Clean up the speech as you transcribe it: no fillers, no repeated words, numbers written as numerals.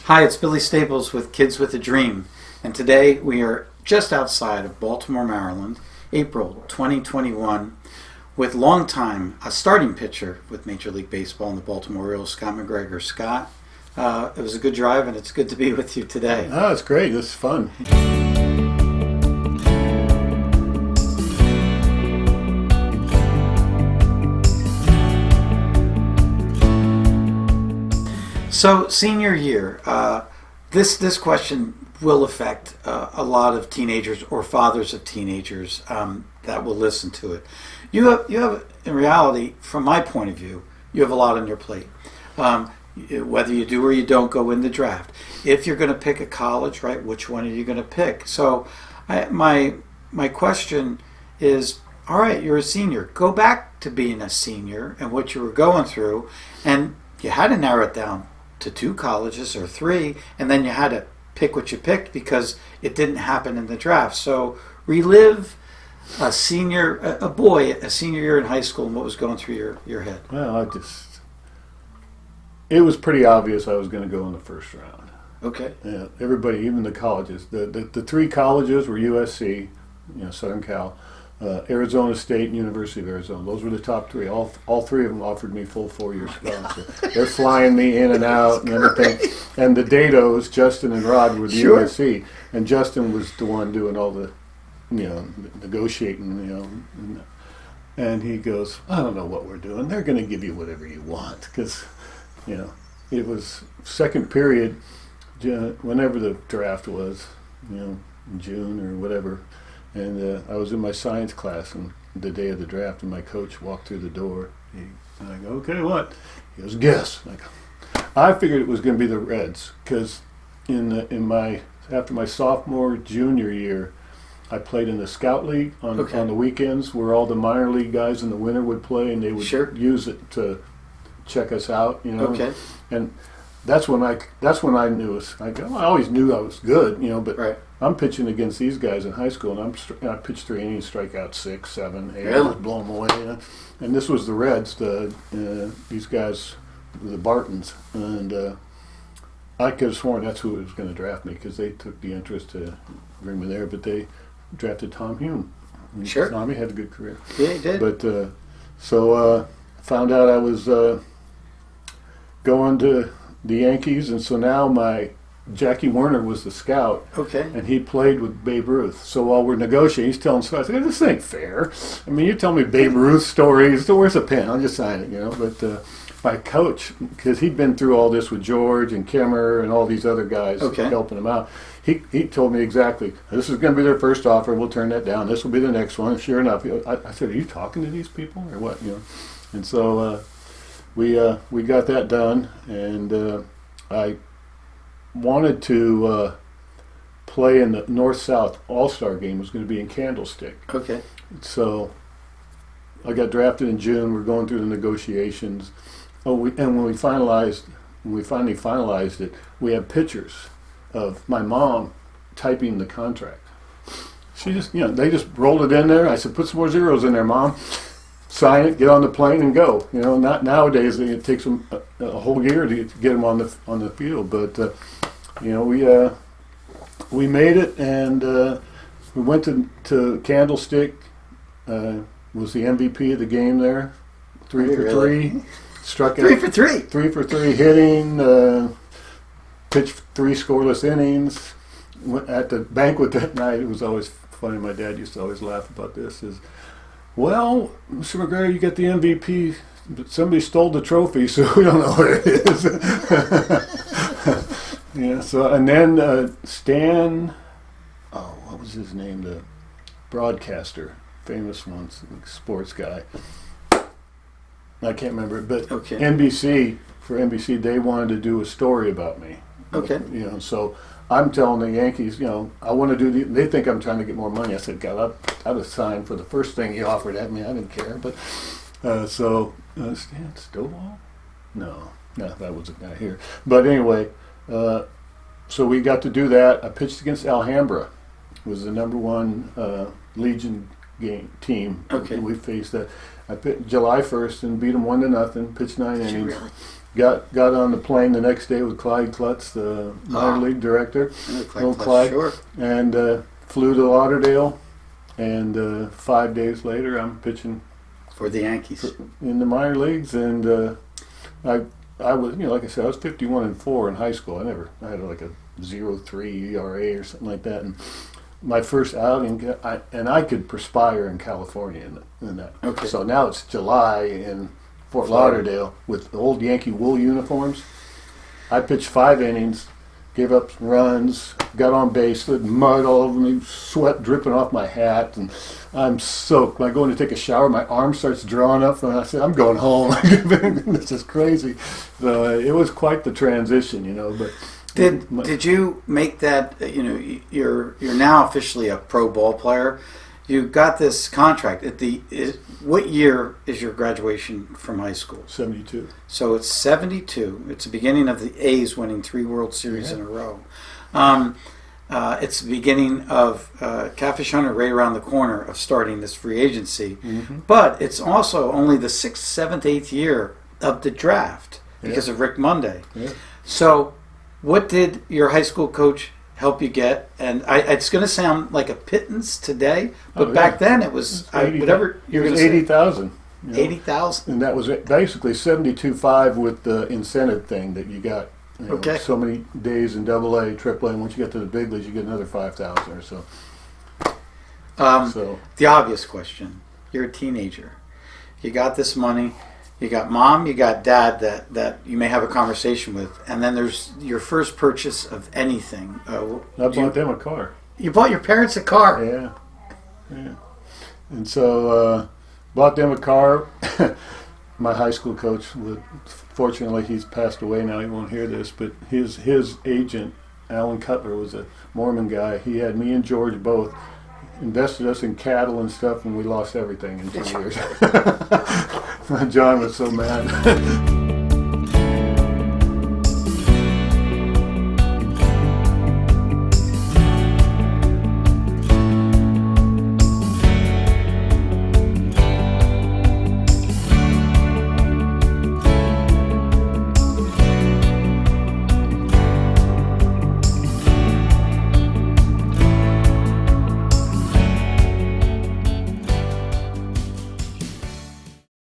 Hi, it's Billy Staples with Kids with a Dream, and today we are just outside of Baltimore, Maryland, April 2021, with longtime starting pitcher with Major League Baseball and the Baltimore Orioles, Scott McGregor. Scott, it was a good drive, and it's good to be with you today. Oh, it's great. It's fun. So, senior year, this question will affect a lot of teenagers or fathers of teenagers that will listen to it. You have, in reality, from my point of view, you have a lot on your plate. Whether you do or you don't go in the draft. If you're going to pick a college, right, which one are you going to pick? So, my question is, all right, you're a senior. Go back to being a senior and what you were going through, and you had to narrow it down to 2 colleges or 3, and then you had to pick what you picked because it didn't happen in the draft. So relive a senior year in high school and what was going through your head. Well, it was pretty obvious I was going to go in the first round. Okay. Yeah, everybody, even the colleges. The 3 colleges were USC, Southern Cal, Arizona State, and University of Arizona. Those were the top 3. All 3 of them offered me full 4-year scholarship. They're flying me in and out and everything. And the Dados, Justin and Rod, were the USC, and Justin was the one doing all the, negotiating, And he goes, I don't know what we're doing. They're going to give you whatever you want because, it was second period, whenever the draft was, in June or whatever. And I was in my science class on the day of the draft, and my coach walked through the door. And I go, okay, what? He goes, guess. I figured it was going to be the Reds because after my sophomore, junior year, I played in the Scout League on the weekends where all the minor league guys in the winter would play, and they would use it to check us out, Okay. And that's when I knew I always knew I was good, but. Right. I'm pitching against these guys in high school, and I pitched 3 innings, strike out 6, 7, 8, really? just blow them away. And this was the Reds, these guys, the Bartons, and I could have sworn that's who was going to draft me because they took the interest to bring me there. But they drafted Tom Hume. Sure. Tommy had a good career. Yeah, he did. But so found out I was going to the Yankees, and so now Jackie Werner was the scout, and he played with Babe Ruth. So while we're negotiating, he's telling Scott, this ain't fair. I mean, you tell me Babe Ruth stories, so where's a pen? I'll just sign it, But my coach, because he'd been through all this with George and Kimmer and all these other guys helping him out, he told me exactly, this is going to be their first offer, we'll turn that down, this will be the next one. And sure enough, I said, are you talking to these people or what? And so we got that done, and I wanted to play in the North-South All-Star game. It was going to be in Candlestick. Okay. So I got drafted in June. We're going through the negotiations. And when we finally finalized it, we had pictures of my mom typing the contract. She just, they just rolled it in there. I said, put some more zeros in there, Mom. Sign it, get on the plane, and go. Not nowadays. It takes them a whole year to get them on the field. But we made it, and we went to Candlestick. Was the MVP of the game there? 3 for 3, struck out 3 for 3. 3 for 3 hitting. Pitched 3 scoreless innings. At the banquet that night, it was always funny. My dad used to always laugh about this. Well, Mr. McGregor, you got the MVP, but somebody stole the trophy, so we don't know what it is. So, and then Stan, what was his name? The broadcaster, famous one, sports guy. I can't remember it, but for NBC, they wanted to do a story about me. Okay. So I'm telling the Yankees, I want to do they think I'm trying to get more money. I said, God, I'd have signed for the first thing he offered at me. I didn't care. But Stan Stovall? No, that was a guy here. But anyway, so we got to do that. I pitched against Alhambra. It was the number 1 Legion team. Okay. We faced that. I pitched July 1st and beat them 1-0. Pitched 9 innings. Really? got on the plane the next day with Clyde Klutz, the minor league director. Clyde, sure. And flew to Lauderdale. And 5 days later, I'm pitching for the Yankees in the minor leagues. And I was, like I said, I was 51-4 in high school. I had like a 0.3 ERA or something like that. And my first outing, I could perspire in California in that. Okay. So now it's July in Fort Lauderdale with old Yankee wool uniforms. I pitched 5 innings, gave up some runs, got on base, with mud all over me, sweat dripping off my hat, and I'm soaked. When I go in to take a shower, my arm starts drawing up, and I said, I'm going home. This is crazy. So it was quite the transition, But did you make that? You're now officially a pro ball player. You got this contract what year is your graduation from high school? 72. So it's 72. It's the beginning of the A's winning 3 World Series in a row. It's the beginning of Catfish Hunter right around the corner of starting this free agency. Mm-hmm. But it's also only the 6th, 7th, 8th year of the draft because of Rick Monday. Yeah. So what did your high school coach help you get? And it's going to sound like a pittance today, but back then it was whatever you're going to say. 80,000. 80,000. And that was basically 72.5 with the incentive thing that you got. So many days in AA, AAA, and once you get to the big leagues, you get another 5,000 or so. The obvious question: you're a teenager. You got this money. You got mom, you got dad that you may have a conversation with, and then there's your first purchase of anything. I bought them a car. You bought your parents a car? Yeah. And so bought them a car. My high school coach, fortunately he's passed away now, he won't hear this, but his agent, Alan Cutler, was a Mormon guy. He had me and George both, invested us in cattle and stuff, and we lost everything in 2 years. John was so mad.